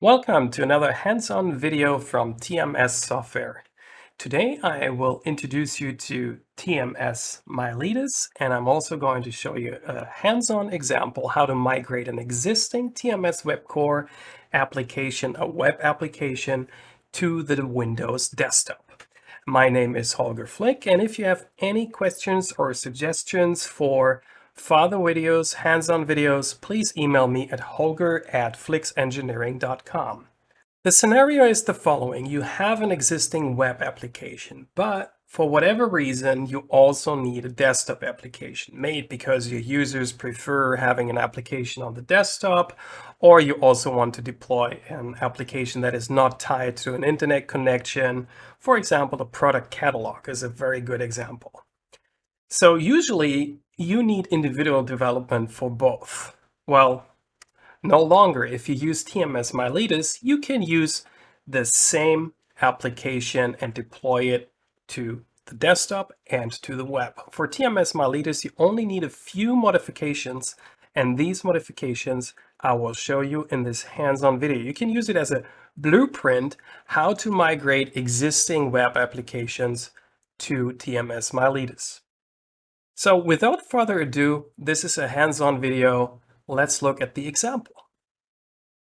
Welcome to another hands-on video from TMS Software. Today I will introduce you to TMS Miletus, and I'm also going to show you a hands-on example how to migrate an existing TMS Web Core application, a web application, to the Windows desktop. My name is Holger Flick, and if you have any questions or suggestions for further videos, hands-on videos, please email me at holger@flixengineering.com. The scenario is the following. You have an existing web application, but for whatever reason, you also need a desktop application made because your users prefer having an application on the desktop, or you also want to deploy an application that is not tied to an internet connection. For example, a product catalog is a very good example. So usually you need individual development for both. Well, no longer. If you use TMS Miletus, you can use the same application and deploy it to the desktop and to the web. For TMS Miletus, you only need a few modifications, and these modifications I will show you in this hands-on video. You can use it as a blueprint how to migrate existing web applications to TMS Miletus. So without further ado, this is a hands-on video. Let's look at the example.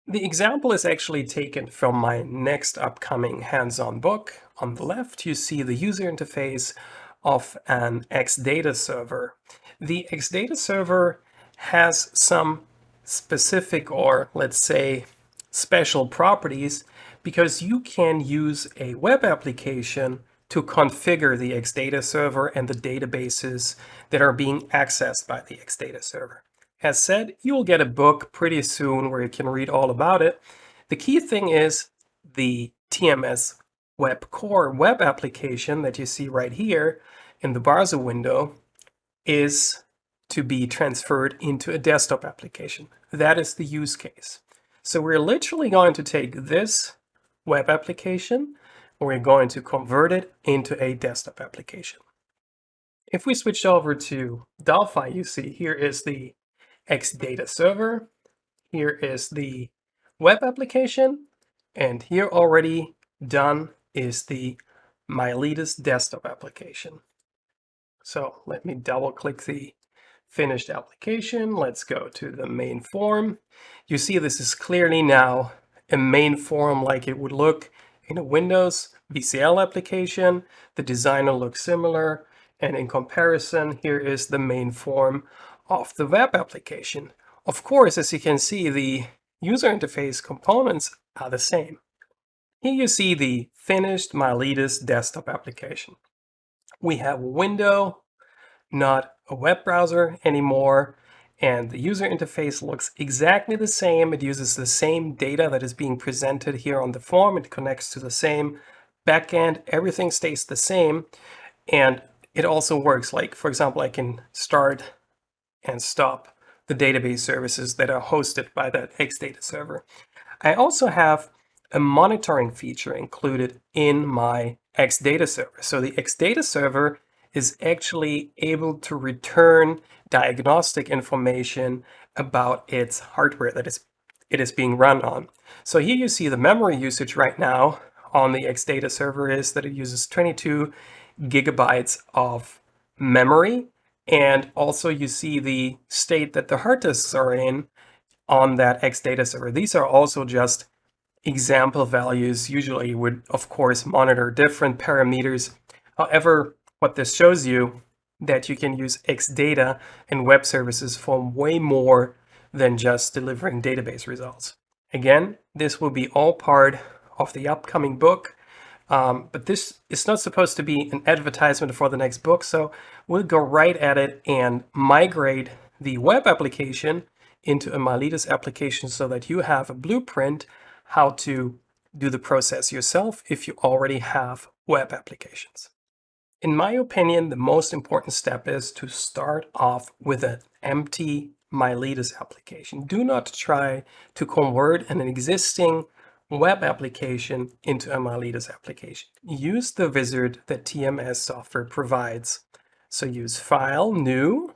The example is actually taken from my next upcoming hands-on book. On the left, you see the user interface of an XData server. The XData server has some specific, or let's say special properties, because you can use a web application to configure the XData server and the databases that are being accessed by the XData server. As said, you will get a book pretty soon where you can read all about it. The key thing is the TMS Web Core web application that you see right here in the browser window is to be transferred into a desktop application. That is the use case. So we're literally going to take this web application, we're going to convert it into a desktop application. If we switch over to Delphi, you see here is the XData server, here is the web application, and here already done is the Miletus desktop application. So let me double click the finished application. Let's go to the main form. You see this is clearly now a main form like it would look in a Windows VCL application. The designer looks similar, and in comparison, here is the main form of the web application. Of course, as you can see, the user interface components are the same. Here you see the finished Miletus desktop application. We have a window, not a web browser anymore, and the user interface looks exactly the same. It uses the same data that is being presented here on the form. It connects to the same backend. Everything stays the same, and it also works. Like, for example, I can start and stop the database services that are hosted by that XData server. I also have a monitoring feature included in my XData server. So the XData server is actually able to return diagnostic information about its hardware that it is being run on. So here you see the memory usage right now on the XData server is that it uses 22 gigabytes of memory, and also you see the state that the hard disks are in on that XData server. These are also just example values. Usually you would, of course, monitor different parameters. However, what this shows you that you can use XData and web services for way more than just delivering database results. Again, this will be all part of the upcoming book, but this is not supposed to be an advertisement for the next book, so we'll go right at it and migrate the web application into a Miletus application so that you have a blueprint how to do the process yourself if you already have web applications. In my opinion, the most important step is to start off with an empty Miletus application. Do not try to convert an existing web application into a Miletus application. Use the wizard that TMS software provides. So use File, New,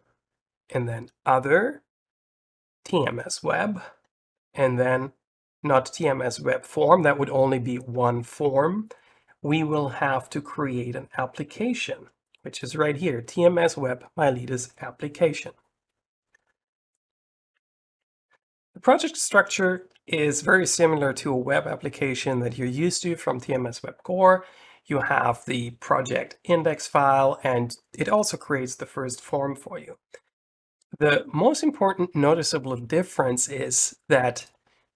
and then Other, TMS Web, and then not TMS web form, that would only be one form. We will have to create an application, which is right here, TMS Web Miletus application. The project structure is very similar to a web application that you're used to from TMS Web Core. You have the project index file, and it also creates the first form for you. The most important noticeable difference is that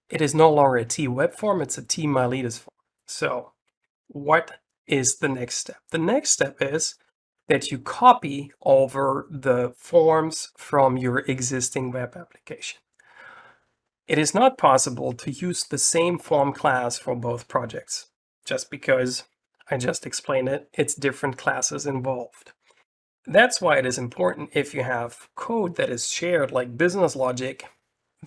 it is no longer a T-Web form, it's a T-Miletus form. So what is the next step? The next step is that you copy over the forms from your existing web application. It is not possible to use the same form class for both projects, just because I just explained it, it's different classes involved. That's why it is important if you have code that is shared like business logic,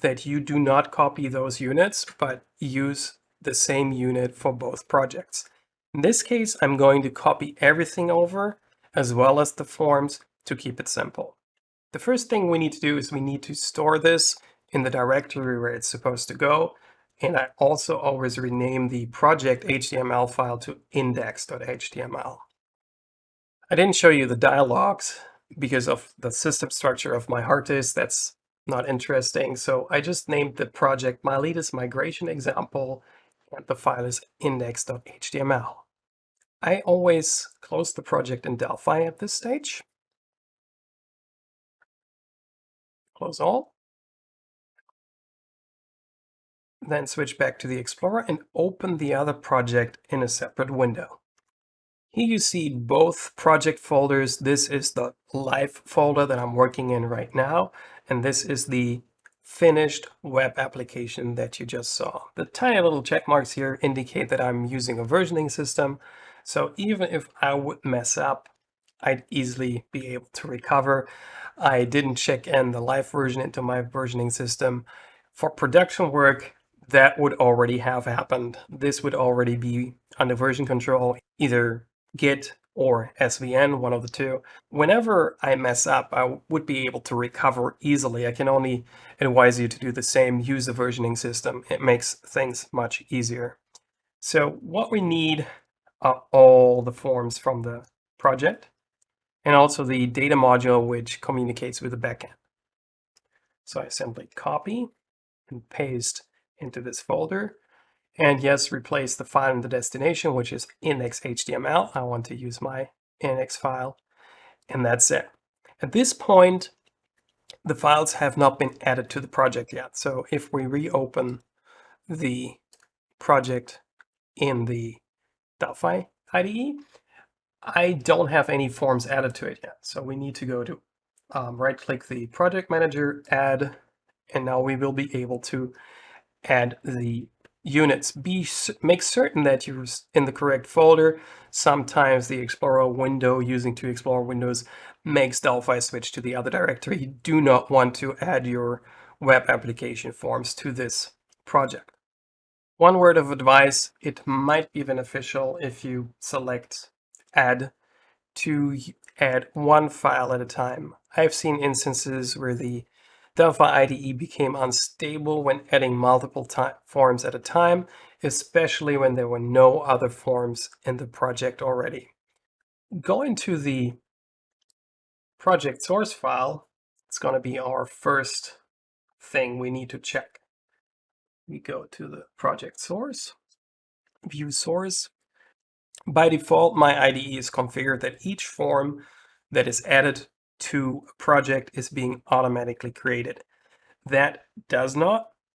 that you do not copy those units, but use the same unit for both projects. In this case, I'm going to copy everything over, as well as the forms, to keep it simple. The first thing we need to do is we need to store this in the directory where it's supposed to go. And I also always rename the project HTML file to index.html. I didn't show you the dialogues because of the system structure of my hard disk. That's not interesting. So I just named the project Miletus migration example, and the file is index.html. I always close the project in Delphi at this stage. Close all. Then switch back to the Explorer and open the other project in a separate window. Here you see both project folders. This is the live folder that I'm working in right now, and this is the finished web application that you just saw. The tiny little check marks here indicate that I'm using a versioning system, so even if I would mess up, I'd easily be able to recover. I didn't check in the live version into my versioning system. For production work, that would already have happened. This would already be under version control, either Git or SVN, one of the two. Whenever I mess up, I would be able to recover easily. I can only advise you to do the same, use the versioning system. It makes things much easier. So what we need are all the forms from the project and also the data module which communicates with the backend. So I simply copy and paste into this folder. And yes, replace the file in the destination, which is index.html. I want to use my index file, and that's it. At this point, the files have not been added to the project yet. So if we reopen the project in the Delphi IDE, I don't have any forms added to it yet. So we need to go to right-click the project manager, add, and now we will be able to add the units. Make certain that you're in the correct folder. Sometimes the Explorer window, using two Explorer windows, makes Delphi switch to the other directory. You do not want to add your web application forms to this project. One word of advice, it might be beneficial if you select add to add one file at a time. I've seen instances where the Delphi IDE became unstable when adding multiple forms at a time, especially when there were no other forms in the project already. Go into the project source file. It's going to be our first thing we need to check. We go to the project source, view source. By default, my IDE is configured that each form that is added to a project is being automatically created. That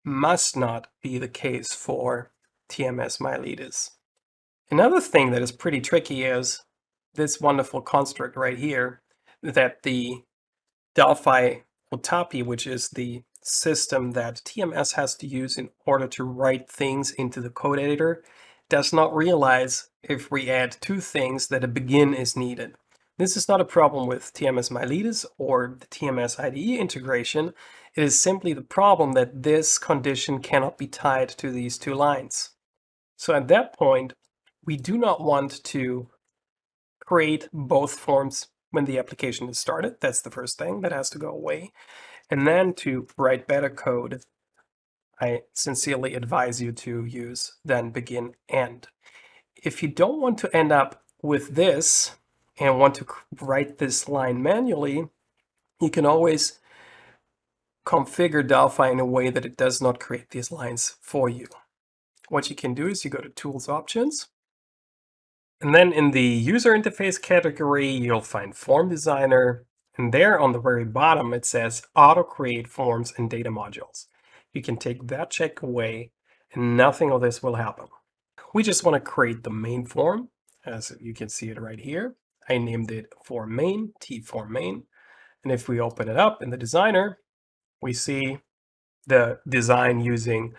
must not be the case for TMS Miletus. Another thing that is pretty tricky is this wonderful construct right here, that the Delphi OTAPI, which is the system that TMS has to use in order to write things into the code editor, does not realize if we add two things that a begin is needed. This is not a problem with TMS Miletus or the TMS IDE integration. It is simply the problem that this condition cannot be tied to these two lines. So at that point, we do not want to create both forms when the application is started. That's the first thing that has to go away. And then to write better code, I sincerely advise you to use then begin end. If you don't want to end up with this and want to write this line manually, you can always configure Delphi in a way that it does not create these lines for you. What you can do is you go to Tools Options, and then in the User Interface category, you'll find Form Designer, and there on the very bottom it says Auto Create Forms and Data Modules. You can take that check away and nothing of this will happen. We just want to create the main form, as you can see it right here. I named it Form Main, T Form Main, and if we open it up in the designer, we see the design using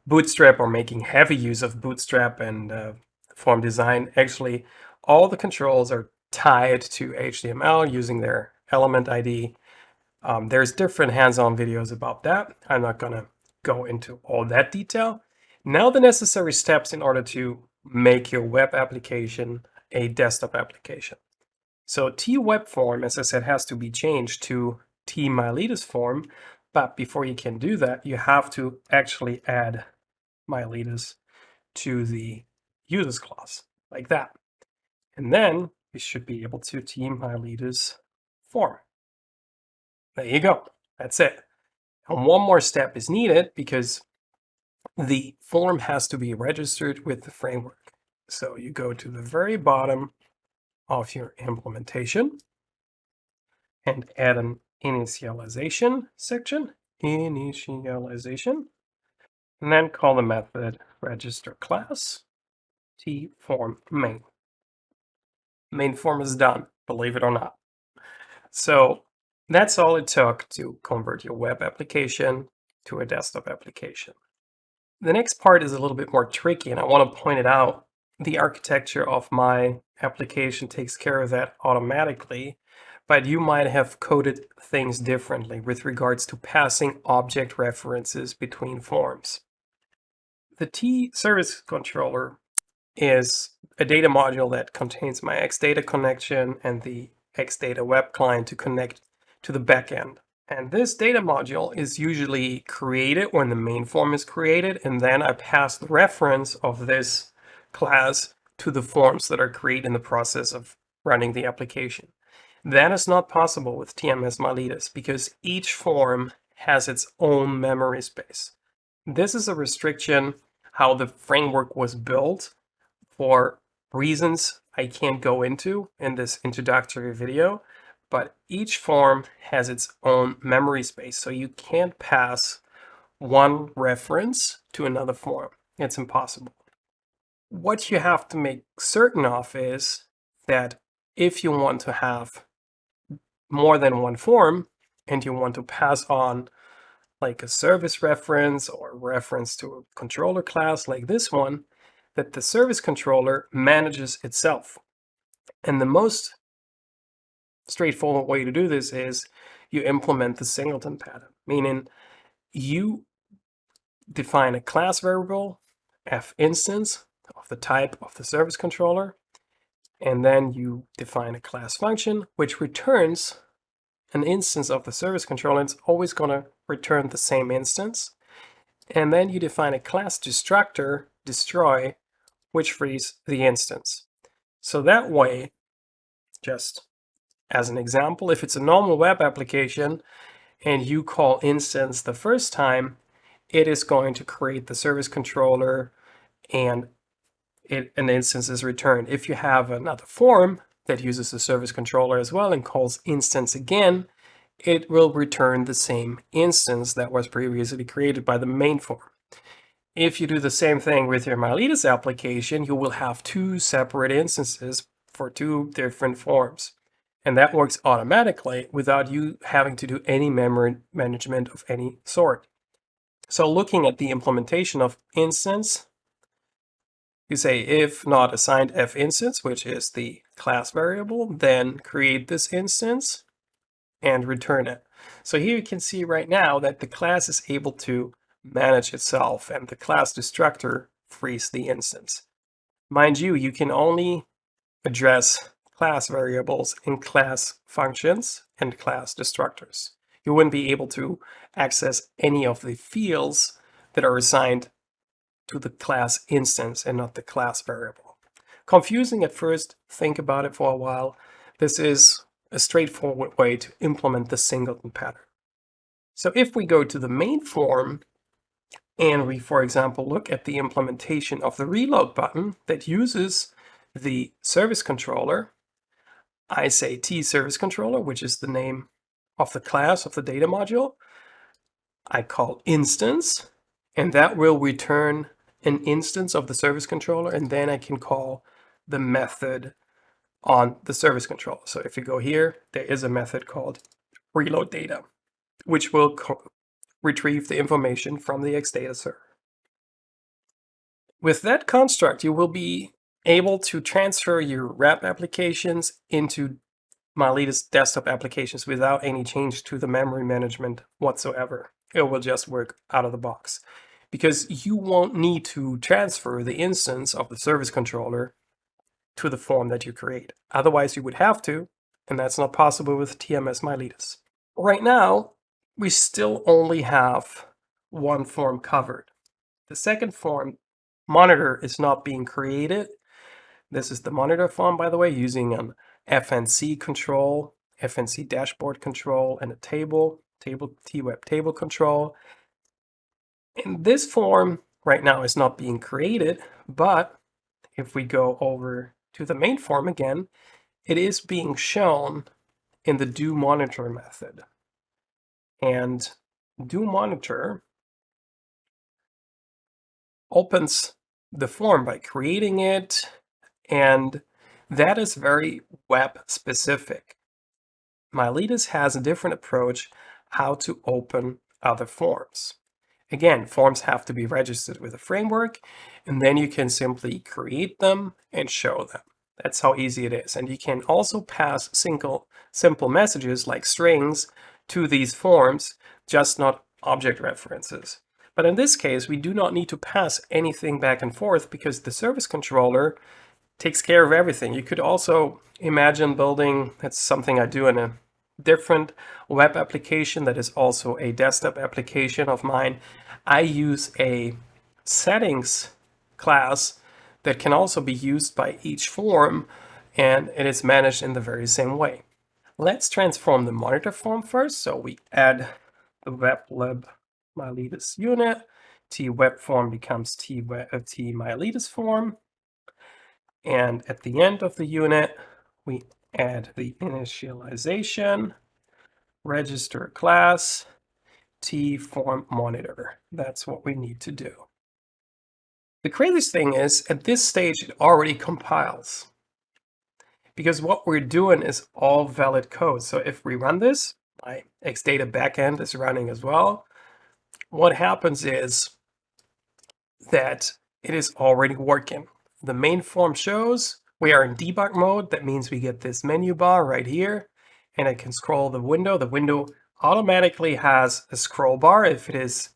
Bootstrap or making heavy use of Bootstrap and form design. Actually, all the controls are tied to HTML using their element ID. There's different hands-on videos about that. I'm not going to go into all that detail. Now the necessary steps in order to make your web application a desktop application. So T-Web Form, as I said, has to be changed to T-Miletus Form. But before you can do that, you have to actually add Miletus to the users class, like that. And then we should be able to T-Miletus Form. There you go. That's it. And one more step is needed because the form has to be registered with the framework. So you go to the very bottom of your implementation and add an initialization section, initialization, and then call the method register class tform main. Main form is done, believe it or not. So that's all it took to convert your web application to a desktop application. The next part is a little bit more tricky, and I want to point it out. The architecture of my application takes care of that automatically, but you might have coded things differently with regards to passing object references between forms. The T service controller is a data module that contains my Xdata connection and the Xdata web client to connect to the backend. And this data module is usually created when the main form is created, and then I pass the reference of this class to the forms that are created in the process of running the application. That is not possible with TMS Miletus because each form has its own memory space. This is a restriction how the framework was built for reasons I can't go into in this introductory video, but each form has its own memory space, so you can't pass one reference to another form. It's impossible. What you have to make certain of is that if you want to have more than one form and you want to pass on like a service reference or reference to a controller class like this one, that the service controller manages itself. And the most straightforward way to do this is you implement the singleton pattern, meaning you define a class variable, f_instance of the type of the service controller, and then you define a class function which returns an instance of the service controller. It's always going to return the same instance. And then you define a class destructor, destroy, which frees the instance. So that way, just as an example, if it's a normal web application and you call instance the first time, it is going to create the service controller and an instance is returned. If you have another form that uses the service controller as well and calls instance again, it will return the same instance that was previously created by the main form. If you do the same thing with your Miletus application, you will have two separate instances for two different forms. And that works automatically without you having to do any memory management of any sort. So looking at the implementation of instance, you say if not assigned f_instance, which is the class variable, then create this instance and return it. So here you can see right now that the class is able to manage itself and the class destructor frees the instance. Mind you, you can only address class variables in class functions and class destructors. You wouldn't be able to access any of the fields that are assigned to the class instance and not the class variable. Confusing at first, think about it for a while. This is a straightforward way to implement the singleton pattern. So if we go to the main form and we, for example, look at the implementation of the reload button that uses the service controller, I say tServiceController, which is the name of the class of the data module. I call instance, and that will return an instance of the service controller, and then I can call the method on the service controller. So if you go here, there is a method called reload data, which will retrieve the information from the XData server. With that construct, you will be able to transfer your web applications into Miletus desktop applications without any change to the memory management whatsoever. It will just work out of the box because you won't need to transfer the instance of the service controller to the form that you create. Otherwise, you would have to, and that's not possible with TMS Miletus. Right now, we still only have one form covered. The second form, monitor, is not being created. This is the monitor form, by the way, using an FNC control, FNC dashboard control, and a TWeb table control. And this form right now is not being created, but if we go over to the main form again, it is being shown in the doMonitor method. And doMonitor opens the form by creating it, and that is very web specific. Miletus has a different approach how to open other forms. Again, forms have to be registered with a framework, and then you can simply create them and show them. That's how easy it is. And you can also pass simple messages like strings to these forms, just not object references. But in this case, we do not need to pass anything back and forth because the service controller takes care of everything. You could also imagine building, that's something I do in a different web application that is also a desktop application of mine. I use a settings class that can also be used by each form, and it is managed in the very same way. Let's transform the monitor form first. So we add the WebLib Miletus unit. TWeb form becomes tMiletus form. And at the end of the unit, we add the initialization, register class, tFormMonitor. That's what we need to do. The craziest thing is, at this stage, it already compiles. Because what we're doing is all valid code. So if we run this, my XData backend is running as well. What happens is that it is already working. The main form shows we are in debug mode. That means we get this menu bar right here, and I can scroll the window. The window automatically has a scroll bar if it is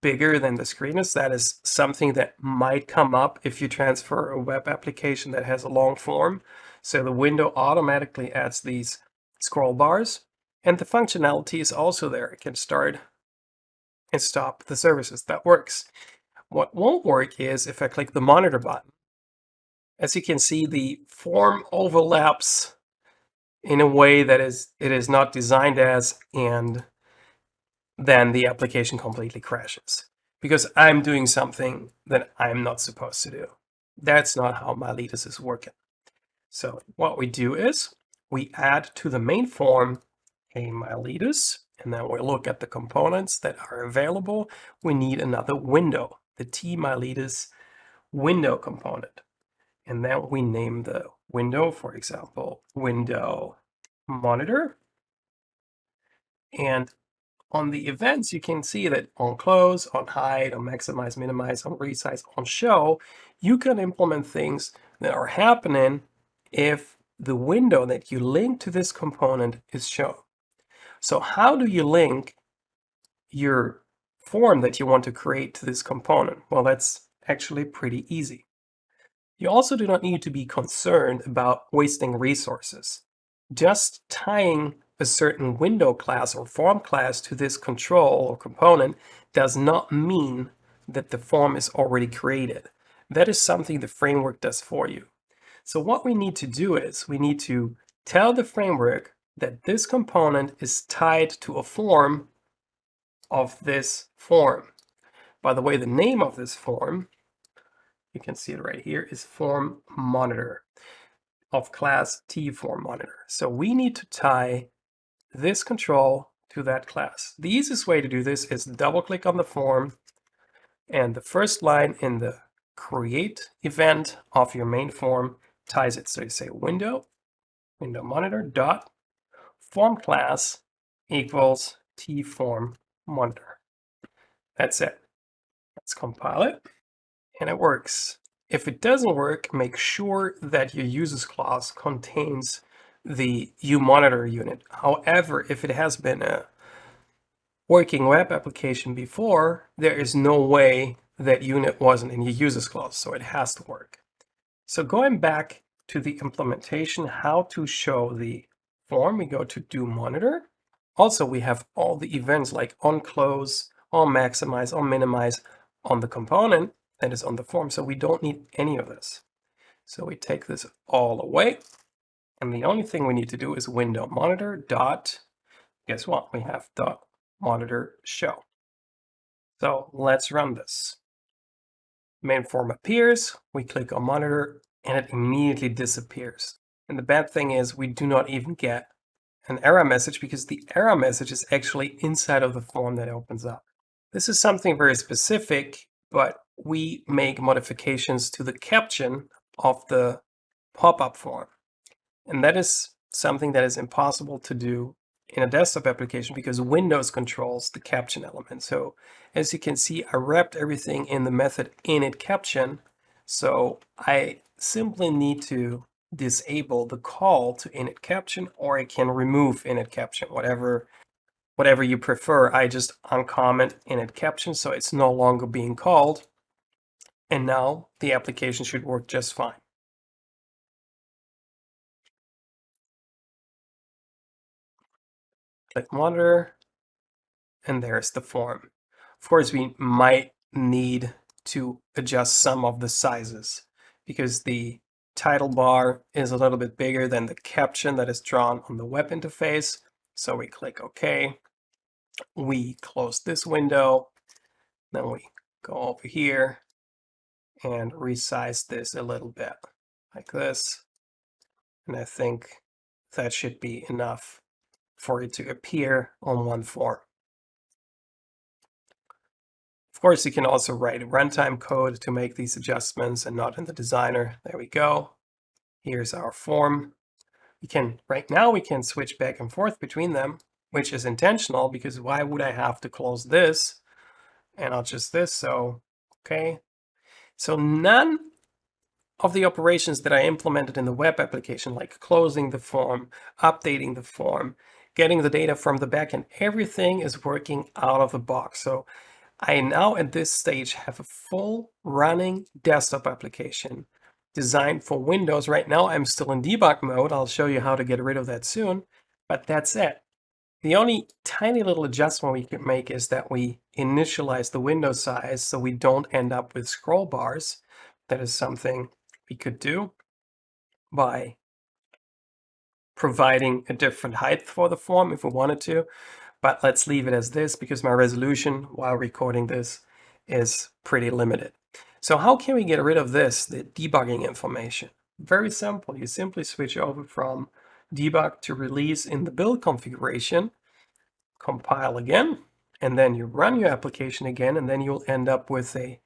bigger than the screen is. That is something that might come up if you transfer a web application that has a long form. So the window automatically adds these scroll bars, and the functionality is also there. It can start and stop the services. That works. What won't work is if I click the monitor button. As you can see, the form overlaps in a way that it is not designed as, and then the application completely crashes because I'm doing something that I'm not supposed to do. That's not how Miletus is working. So what we do is we add to the main form a Miletus, and then we look at the components that are available. We need another window, the tMiletus window component. And then we name the window, for example, window monitor. And on the events, you can see that on close, on hide, on maximize, minimize, on resize, on show, you can implement things that are happening if the window that you link to this component is shown. So how do you link your form that you want to create to this component? Well, that's actually pretty easy. You also do not need to be concerned about wasting resources. Just tying a certain window class or form class to this control or component does not mean that the form is already created. That is something the framework does for you. So what we need to do is we need to tell the framework that this component is tied to a form of this form. By the way, the name of this form, you can see it right here, is form monitor of class tFormMonitor. So we need to tie this control to that class. The easiest way to do this is double click on the form, and the first line in the create event of your main form ties it. So you say window monitor dot form class equals tFormMonitor. That's it. Let's compile it, and it works. If it doesn't work, make sure that your users clause contains the uMonitor unit. However, if it has been a working web application before, there is no way that unit wasn't in your users clause, so it has to work. So going back to the implementation, how to show the form, we go to do monitor. Also, we have all the events like on close, on maximize, on minimize on the component that is on the form. So we don't need any of this. So we take this all away. And the only thing we need to do is window monitor dot, guess what? We have dot monitor show. So let's run this. Main form appears, we click on monitor, and it immediately disappears. And the bad thing is we do not even get an error message because the error message is actually inside of the form that opens up. This is something very specific, but we make modifications to the caption of the pop-up form. And that is something that is impossible to do in a desktop application because Windows controls the caption element. So as you can see, I wrapped everything in the method initCaption. So I simply need to disable the call to initCaption, or I can remove initCaption, whatever you prefer. I just uncomment initCaption, so it's no longer being called. And now the application should work just fine. Click monitor, and there's the form. Of course, we might need to adjust some of the sizes because the title bar is a little bit bigger than the caption that is drawn on the web interface. So we click OK. We close this window. Then we go over here and resize this a little bit like this. And I think that should be enough for it to appear on one form. Of course, you can also write runtime code to make these adjustments and not in the designer. There we go. Here's our form. Right now we can switch back and forth between them, which is intentional because why would I have to close this and I'll just this? So, okay. So none of the operations that I implemented in the web application, like closing the form, updating the form, getting the data from the backend, everything is working out of the box. So I now at this stage have a full running desktop application designed for Windows. Right now I'm still in debug mode. I'll show you how to get rid of that soon, but that's it. The only tiny little adjustment we can make is that we initialize the window size so we don't end up with scroll bars. That is something we could do by providing a different height for the form if we wanted to, but let's leave it as this because my resolution while recording this is pretty limited. So how can we get rid of this, the debugging information? Very simple. You simply switch over from debug to release in the build configuration, compile again, and then you run your application again, and then you'll end up with a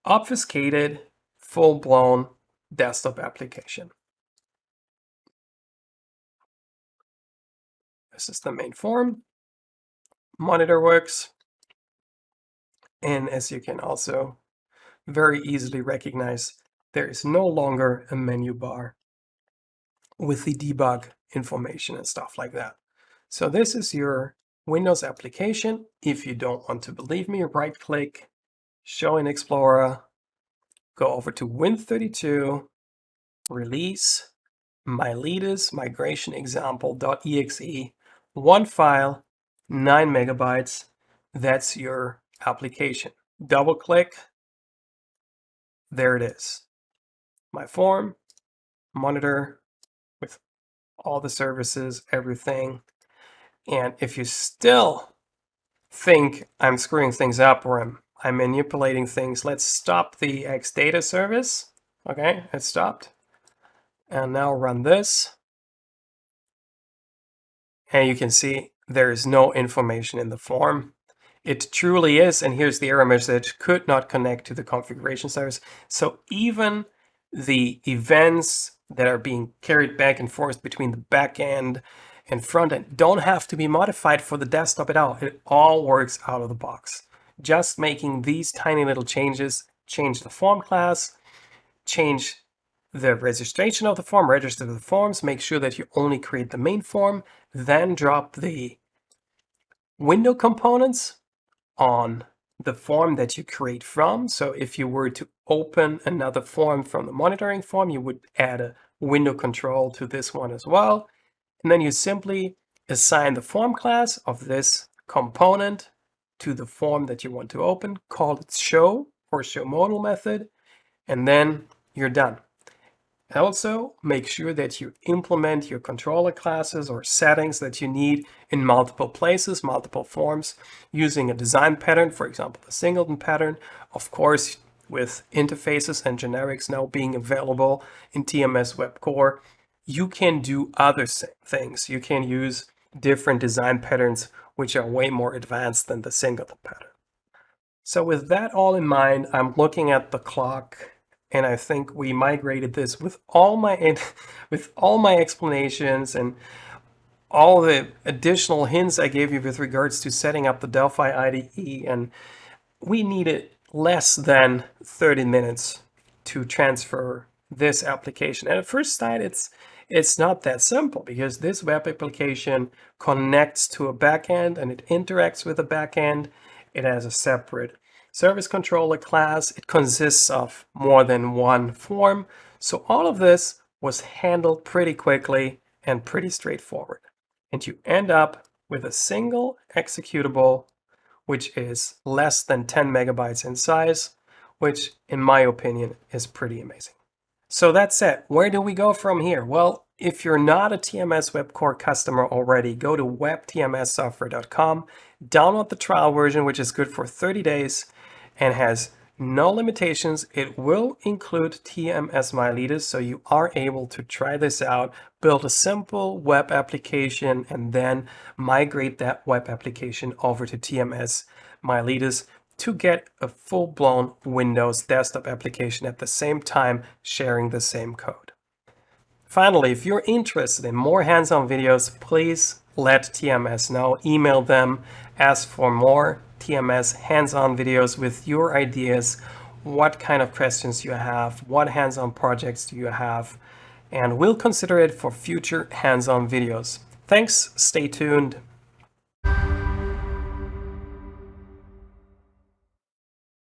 obfuscated, full-blown desktop application. This is the main form. Monitor works. And as you can also very easily recognize, there is no longer a menu bar with the debug information and stuff like that. So this is your Windows application. If you don't want to believe me, right click, show in Explorer, go over to Win32, release, Miletus migration example.exe, one file, 9 megabytes. That's your application. double click, there it is. My form, monitor with all the services, everything. And if you still think I'm screwing things up or I'm manipulating things, let's stop the XData service. Okay, it stopped. And now run this. And you can see there is no information in the form. It truly is, and here's the error message, could not connect to the configuration service. So even the events that are being carried back and forth between the back end and front end don't have to be modified for the desktop at all. It all works out of the box. Just making these tiny little changes, change the form class, change the registration of the form, register the forms, make sure that you only create the main form, then drop the window components on the form that you create from. So if you were to open another form from the monitoring form, you would add a window control to this one as well. And then you simply assign the form class of this component to the form that you want to open, call it show or show modal method, and then you're done. Also, make sure that you implement your controller classes or settings that you need in multiple places, multiple forms, using a design pattern, for example, the singleton pattern. Of course, with interfaces and generics now being available in TMS Web Core, you can do other things. You can use different design patterns, which are way more advanced than the singleton pattern. So with that all in mind, I'm looking at the clock, and I think we migrated this with all my explanations and all the additional hints I gave you with regards to setting up the Delphi IDE, and we needed less than 30 minutes to transfer this application. And at first sight, it's not that simple, because this web application connects to a backend and it interacts with a backend. It has a separate service controller class. It consists of more than one form. So all of this was handled pretty quickly and pretty straightforward. And you end up with a single executable, which is less than 10 megabytes in size, which in my opinion is pretty amazing. So that's it. Where do we go from here? Well, if you're not a TMS Web Core customer already, go to webtmssoftware.com, download the trial version, which is good for 30 days and has no limitations. It will include TMS Miletus, so you are able to try this out, build a simple web application, and then migrate that web application over to TMS Miletus to get a full-blown Windows desktop application at the same time, sharing the same code. Finally, if you're interested in more hands-on videos, please let TMS know. Email them, ask for more TMS hands-on videos with your ideas, what kind of questions you have, what hands-on projects do you have, and we'll consider it for future hands-on videos. Thanks, stay tuned.